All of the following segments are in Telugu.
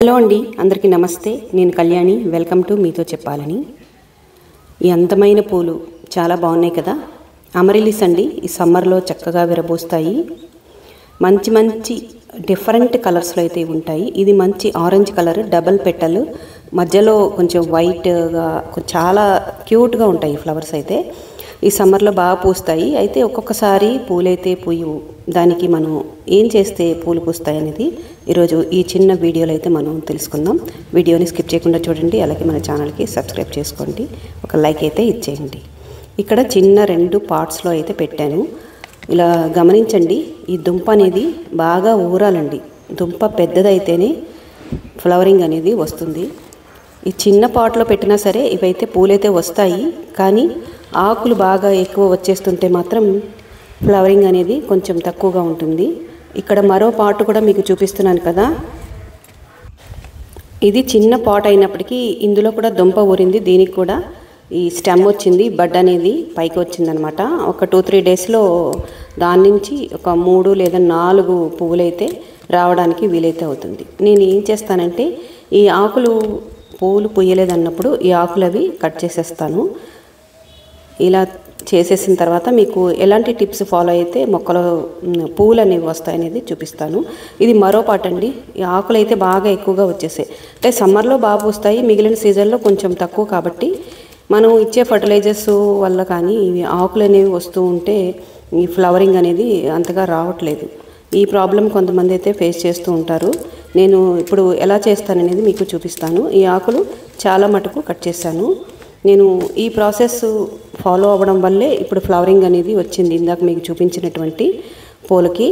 హలో అండి, అందరికీ నమస్తే. నేను కళ్యాణి. వెల్కమ్ టు మీతో చెప్పాలని. ఈ అందమైన పూలు చాలా బాగున్నాయి కదా. అమరిలిస్ అండి. ఈ సమ్మర్లో చక్కగా విరబూస్తాయి. మంచి మంచి డిఫరెంట్ కలర్స్లో అయితే ఉంటాయి. ఇది మంచి ఆరెంజ్ కలర్, డబల్ పెటల్, మధ్యలో కొంచెం వైట్గా చాలా క్యూట్గా ఉంటాయి ఫ్లవర్స్ అయితే. ఈ సమ్మర్లో బాగా పూస్తాయి. అయితే ఒక్కొక్కసారి పూలైతే పూయు, దానికి మనం ఏం చేస్తే పూలు పూస్తాయి అనేది ఈరోజు ఈ చిన్న వీడియోలో అయితే మనం తెలుసుకుందాం. వీడియోని స్కిప్ చేయకుండా చూడండి. అలాగే మన ఛానల్కి సబ్స్క్రైబ్ చేసుకోండి, ఒక లైక్ అయితే ఇచ్చేయండి. ఇక్కడ చిన్న 2 పార్ట్స్లో అయితే పెట్టాను. ఇలా గమనించండి. ఈ దుంప అనేది బాగా ఊరాలండి. దుంప పెద్దదైతేనే ఫ్లవరింగ్ అనేది వస్తుంది. ఈ చిన్న పాట్లో పెట్టినా సరే ఇవైతే పూలైతే వస్తాయి, కానీ ఆకులు బాగా ఎక్కువ వచ్చేస్తుంటే మాత్రం ఫ్లవరింగ్ అనేది కొంచెం తక్కువగా ఉంటుంది. ఇక్కడ మరో పాట్ కూడా మీకు చూపిస్తున్నాను కదా. ఇది చిన్న పాట్ అయినప్పటికీ ఇందులో కూడా దుంప ఊరింది. దీనికి కూడా ఈ స్టెమ్ వచ్చింది, బడ్ అనేది పైకి వచ్చిందనమాట. ఒక 2-3 డేస్లో దాని నుంచి ఒక 3 లేదా 4 పువ్వులైతే రావడానికి వీలైతే అవుతుంది. నేను ఏం చేస్తానంటే, ఈ ఆకులు పువ్వులు పూయలేదన్నప్పుడు ఈ ఆకులు అవి కట్ చేసేస్తాను. ఇలా చేసేసిన తర్వాత మీకు ఎలాంటి టిప్స్ ఫాలో అయితే మొక్కలు పువ్వులు అనేవి వస్తాయనేది చూపిస్తాను. ఇది మరో పాట అండి. ఈ ఆకులు అయితే బాగా ఎక్కువగా వచ్చేసాయి. అంటే సమ్మర్లో బాగా పూస్తాయి, మిగిలిన సీజన్లో కొంచెం తక్కువ. కాబట్టి మనం ఇచ్చే ఫర్టిలైజర్స్ వల్ల కానీ ఇవి ఆకులు అనేవి వస్తూ ఉంటే ఈ ఫ్లవరింగ్ అనేది అంతగా రావట్లేదు. ఈ ప్రాబ్లం కొంతమంది అయితే ఫేస్ చేస్తూ ఉంటారు. నేను ఇప్పుడు ఎలా చేస్తాననేది మీకు చూపిస్తాను. ఈ ఆకులు చాలా మటుకు కట్ చేశాను. నేను ఈ ప్రాసెస్ ఫాలో అవ్వడం వల్లే ఇప్పుడు ఫ్లవరింగ్ అనేది వచ్చింది. ఇందాక మీకు చూపించినటువంటి పూలకి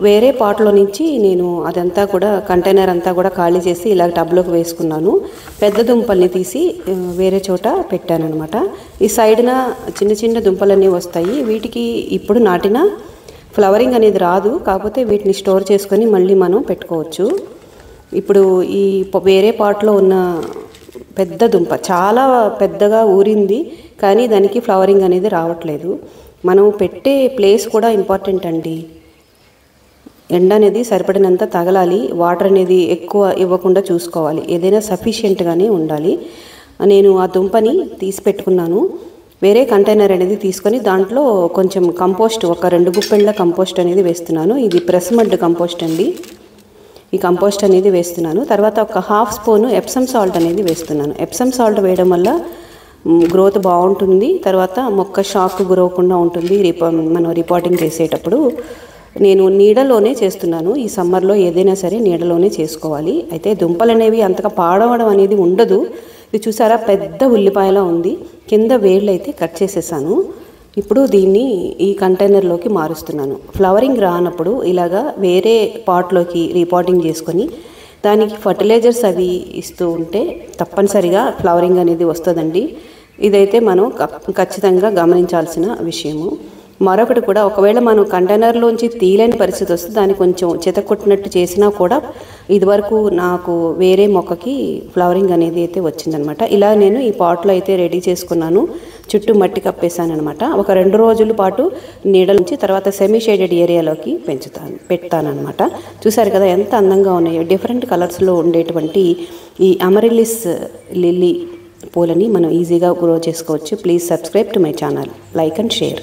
వేరే పాట్లో నుంచి నేను అదంతా కూడా కంటైనర్ అంతా కూడా ఖాళీ చేసి ఇలా టబ్లోకి వేసుకున్నాను. పెద్ద దుంపల్ని తీసి వేరే చోట పెట్టాను అనమాట. ఈ సైడ్న చిన్న చిన్న దుంపలన్నీ వస్తాయి. వీటికి ఇప్పుడు నాటిన ఫ్లవరింగ్ అనేది రాదు, కాకపోతే వీటిని స్టోర్ చేసుకొని మళ్ళీ మనం పెట్టుకోవచ్చు. ఇప్పుడు ఈ వేరే పాట్లో ఉన్న పెద్ద దుంప చాలా పెద్దగా ఊరింది, కానీ దానికి ఫ్లవరింగ్ అనేది రావట్లేదు. మనం పెట్టే ప్లేస్ కూడా ఇంపార్టెంట్ అండి. ఎండ అనేది సరిపడినంత తగలాలి, వాటర్ అనేది ఎక్కువ ఇవ్వకుండా చూసుకోవాలి. ఏదైనా సఫిషియెంట్గానే ఉండాలి. నేను ఆ దుంపని తీసి పెట్టుకున్నాను. వేరే కంటైనర్ అనేది తీసుకొని దాంట్లో కొంచెం కంపోస్ట్, ఒక 2 గుప్పెళ్ళ కంపోస్ట్ అనేది వేస్తున్నాను. ఇది ప్రెస్ మడ్ కంపోస్ట్ అండి. ఈ కంపోస్ట్ అనేది వేస్తున్నాను. తర్వాత ఒక 1/2 స్పూను ఎప్సమ్ సాల్ట్ అనేది వేస్తున్నాను. ఎప్సమ్ సాల్ట్ వేయడం వల్ల గ్రోత్ బాగుంటుంది. తర్వాత మొక్క షాక్ గురవకుండా ఉంటుంది. మనం రిపోర్టింగ్ చేసేటప్పుడు నేను నీడలోనే చేస్తున్నాను. ఈ సమ్మర్లో ఏదైనా సరే నీడలోనే చేసుకోవాలి. అయితే దుంపలు అనేవి అంతగా పాడవడం అనేది ఉండదు. ఇది చూసారా, పెద్ద ఉల్లిపాయలా ఉంది. కింద వేళ్ళు అయితే కట్ చేసేసాను. ఇప్పుడు దీన్ని ఈ కంటైనర్లోకి మారుస్తున్నాను. ఫ్లవరింగ్ రానప్పుడు ఇలాగా వేరే పాట్లోకి రీపాటింగ్ చేసుకొని దానికి ఫర్టిలైజర్స్ అవి ఇస్తూ ఉంటే తప్పనిసరిగా ఫ్లవరింగ్ అనేది వస్తుందండి. ఇదైతే మనం ఖచ్చితంగా గమనించాల్సిన విషయము. మరొకటి కూడా, ఒకవేళ మనం కంటైనర్లోంచి తీయలేని పరిస్థితి వస్తే దాన్ని కొంచెం చితకొట్టినట్టు చేసినా కూడా ఇదివరకు నాకు వేరే మొక్కకి ఫ్లవరింగ్ అనేది అయితే వచ్చిందనమాట. ఇలా నేను ఈ పాట్లో అయితే రెడీ చేసుకున్నాను. చుట్టూ మట్టి కప్పేసాను అనమాట. ఒక 2 రోజుల పాటు నీడల నుంచి తర్వాత సెమీ షేడెడ్ ఏరియాలోకి పెడతానమాట. చూసారు కదా ఎంత అందంగా ఉన్నాయో. డిఫరెంట్ కలర్స్లో ఉండేటువంటి ఈ అమరిలిస్ లిల్లీ పూలని మనం ఈజీగా గ్రో చేసుకోవచ్చు. Please subscribe to my channel, like and share.